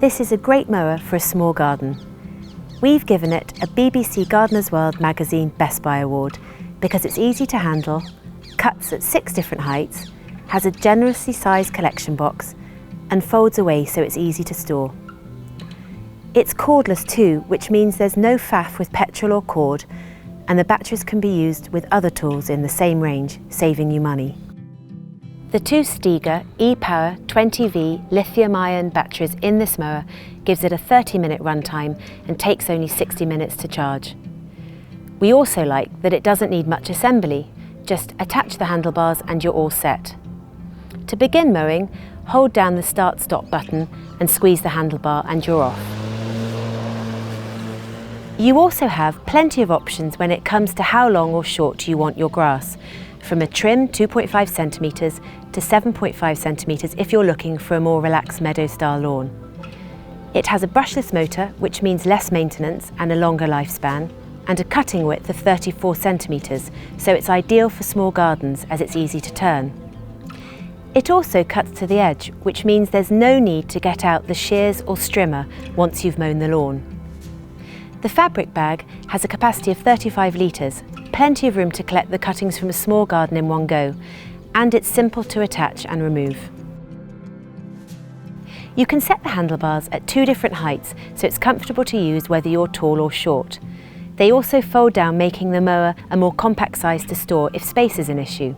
This is a great mower for a small garden. We've given it a BBC Gardener's World magazine Best Buy award because it's easy to handle, cuts at 6 different heights, has a generously sized collection box and folds away so it's easy to store. It's cordless too, which means there's no faff with petrol or cord, and the batteries can be used with other tools in the same range, saving you money. The 2 Stiga e-Power 20V lithium-ion batteries in this mower gives it a 30-minute runtime and takes only 60 minutes to charge. We also like that it doesn't need much assembly, just attach the handlebars and you're all set. To begin mowing, hold down the start-stop button and squeeze the handlebar and you're off. You also have plenty of options when it comes to how long or short you want your grass, from a trim 2.5 centimetres to 7.5 centimetres if you're looking for a more relaxed meadow-style lawn. It has a brushless motor, which means less maintenance and a longer lifespan, and a cutting width of 34 centimetres, so it's ideal for small gardens as it's easy to turn. It also cuts to the edge, which means there's no need to get out the shears or strimmer once you've mown the lawn. The fabric bag has a capacity of 35 litres, plenty of room to collect the cuttings from a small garden in one go, and it's simple to attach and remove. You can set the handlebars at 2 different heights, so it's comfortable to use whether you're tall or short. They also fold down, making the mower a more compact size to store if space is an issue.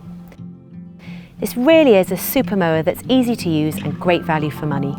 This really is a super mower that's easy to use and great value for money.